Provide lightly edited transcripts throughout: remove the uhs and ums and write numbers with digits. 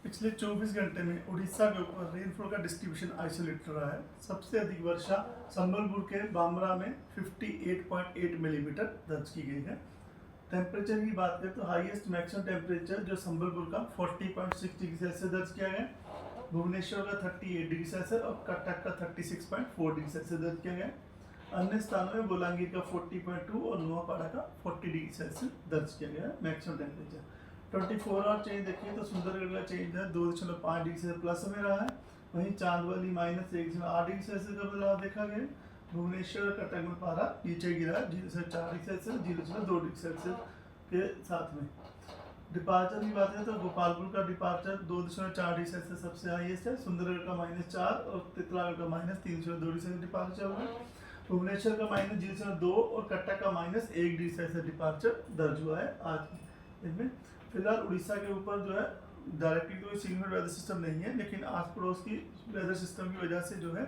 पिछले 24 घंटे में उड़ीसा के ऊपर रेनफॉल का डिस्ट्रीब्यूशन आइसोलेटेड रहा है। सबसे अधिक वर्षा संबलपुर के बामरा में 58.8 मिलीमीटर दर्ज की गई है। टेम्परेचर की बात करें तो हाईएस्ट मैक्सिमम टेम्परेचर जो संबलपुर का 40.6 डिग्री सेल्सियस दर्ज किया गया, भुवनेश्वर का 38 डिग्री सेल्सियस और कटक का 36.4 डिग्री सेल्सियस दर्ज किया गया। अन्य स्थानों में बोलांगीर का 40.2 और नुआपाड़ा का 40 डिग्री सेल्सियस दर्ज किया गया मैक्सिमम टेम्परेचर। 24 आवर चेंज देखिए तो सुंदरगढ़ का चेंज है 2.5 डिग्री से प्लस में रहा है। वहीं चांदवाली -1.8 डिग्री सेल्सियस का बदलाव देखा गया। भुवनेश्वर कटक में पारा नीचे गिरा 0.4 डिग्री सेल्सियस 0.2 डिग्री सेल्सियस के साथ में। डिपार्चर की बात करें तो गोपालपुर का डिपार्चर 2.4 डिग्री सेल्सियस सबसे हाईएस्ट है। सुंदरगढ़ का -4 और तितलागढ़ का -3.2 डिग्री सेल्सियस डिपार्चर हुआ। भुवनेश्वर का -0.2 और कटक का -1 डिग्री सेल्सियस डिपार्चर दर्ज हुआ है आज इनमें। फिलहाल उड़ीसा के ऊपर जो है डायरेक्टली कोई सिग्नल वेदर सिस्टम नहीं है, लेकिन आस पड़ोस की वेदर सिस्टम की वजह से जो है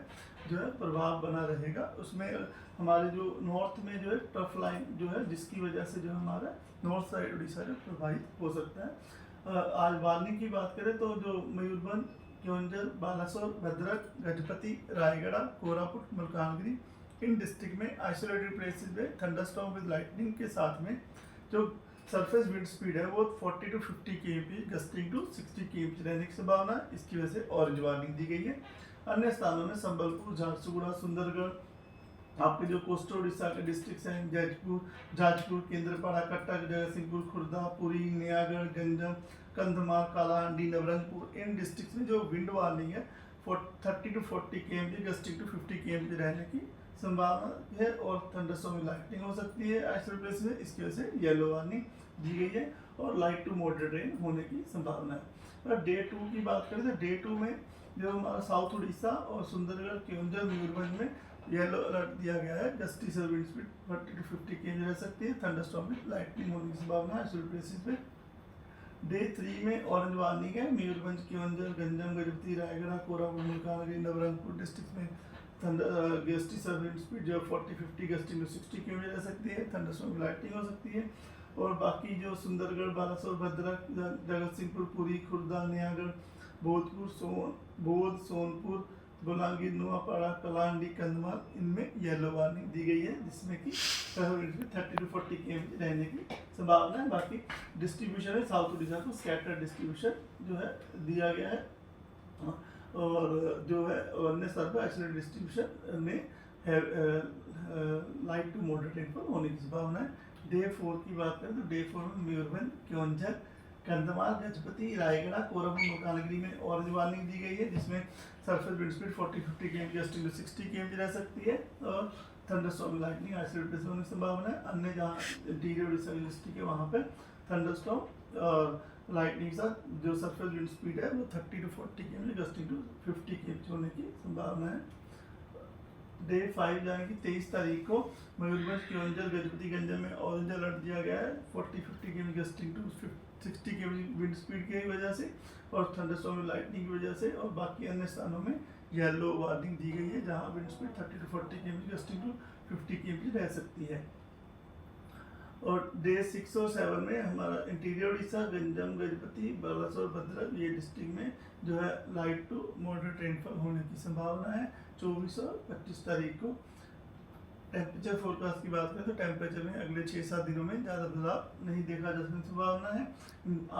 प्रभाव बना रहेगा। उसमें हमारे जो नॉर्थ में जो है टफ लाइन जो है जिसकी वजह से जो हमारा नॉर्थ साइड उड़ीसा जो प्रभावित हो सकता है। आज वार्निंग की बात करें तो जो मयूरभंज, केओंझर, बालासोर, भद्रक, गजपति, रायगढ़, कोरापुट, मलकानगिरी इन डिस्ट्रिक्ट में आइसोलेटेड प्लेसेस में थंडरस्टॉर्म विद लाइटनिंग के साथ में जो सरफेस विंड स्पीड है वो 40 to 50 kmph gusting to 60 kmph रहने की संभावना है। इसकी वजह से ऑरेंज वार्निंग दी गई है। अन्य स्थानों में संबलपुर, झारसुगुड़ा, सुंदरगढ़, आपके जो कोस्टल उड़ीसा के डिस्ट्रिक्ट हैं जाजपुर, केंद्रपाड़ा, कटक, जगतसिंहपुर, खुर्दा, पुरी, नयागढ़, गंजम, कंधमाल, कालाहांडी, नवरंगपुर इन डिस्ट्रिक्ट में जो विंड वार्निंग है 30 to 40 kmph gusting to 50 kmph रहने की संभावना है और थंडरस्टॉर्म में लाइटनिंग हो सकती है आइसोलेटेड प्लेस में। इसकी वजह से येलो वार्निंग दी गई है और लाइट टू मॉडरेट रेन होने की संभावना है। और डे 2 की बात करें तो डे 2 में जो हमारा साउथ उड़ीसा और सुंदरगढ़, केओंझर, मयूरभंज में येलो अलर्ट दिया गया है। गस्टी से विंड स्पीड 40 to 50 kmph रह सकती है। थंडरस्टॉर्म में लाइटनिंग होने की संभावना है आइसोलेटेड प्लेसेस पे। डे 3 में ऑरेंज वार्निंग है। मयूरभंज, केओंझर, गंजम, गजपति, रायगढ़, कोरापुट, मलकानगिरी, नवरंगपुर डिस्ट्रिक्ट में गस्टी से विंड स्पीड जो 40-50 गस्टिंग टू 60 kmph रह सकती है। थंडरस्टॉर्म में लाइटनिंग हो सकती है। और बाकी जो सुंदरगढ़, बालासोर, भद्रक, जगतसिंहपुर, पुरी, खुर्दा, नयागढ़, बोध, सोनपुर, बोलांगीर, नुआपाड़ा, कलाहांडी, कंधमाल इनमें येलो वार्निंग दी गई है, जिसमें कि 30 to 40 kmph रहने की संभावना है। बाकी डिस्ट्रीब्यूशन है साउथ उड़ीसा को स्कैटर डिस्ट्रीब्यूशन जो है दिया गया है और जो है अन्य स्तर पर आइसोलेटेड डिस्ट्रीब्यूशन में लाइट टू मॉडरेट रेनफॉल होने की संभावना है। डे 4 की बात करें तो डे 4 में मयूरभंज, केओंझर, कंधमाल, गजपति, रायगढ़, कोरापुट, मलकानगिरी में ऑरेंज वार्निंग दी गई है, जिसमें surface wind speed 40-50 kmph gusting to 60 kmph रह सकती है और थंडरस्टॉर्म लाइटनिंग आइसोलेटेड प्लेस होने की संभावना है। अन्य जहाँ इंटीरियर उड़ीसा डिस्ट्रिक्ट है वहाँ पे थंडरस्टॉर्म और लाइटनिंग के साथ जो सरफेस विंड स्पीड है वो 30 to 40 kmph gusting to 50 kmph होने की संभावना है। डे 5 जाएंगे 23 तारीख को मयूरभंज, केओंझर, गजपति, गंजम में ऑरेंज अलर्ट दिया गया है 40-50 kmph gusting to 60 kmph wind speed की वजह से और थंडरस्टॉर्म में लाइटनिंग की वजह से। और बाकी अन्य स्थानों में येलो वार्निंग दी गई है जहां wind speed 30 to 40 kmph gusting to 50 kmph रह सकती है। और डे 6 और 7 में हमारा इंटीरियर उड़ीसा, गंजम, गजपति, बालासोर, भद्रक ये डिस्ट्रिक्ट में जो है लाइट टू मॉडरेट रेनफॉल होने की संभावना है 24 और 25 तारीख को। टेम्परेचर फोरकास्ट की बात करें तो टेम्परेचर में अगले 6-7 दिनों में ज़्यादा बदलाव नहीं देखा जा सकने की संभावना है।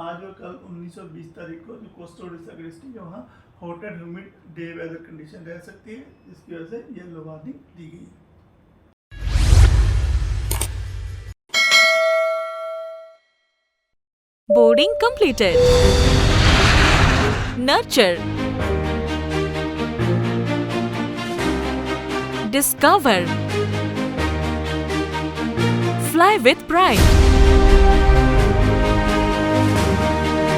आज और कल 19 और 20 तारीख को जो कोस्टल उड़ीसा के डिस्ट्रिक्ट है वहाँ hot and humid day weather condition रह सकती है, जिसकी वजह से येलो वार्निंग दी गई है। Boarding completed. Nurture. Discover. Fly with pride.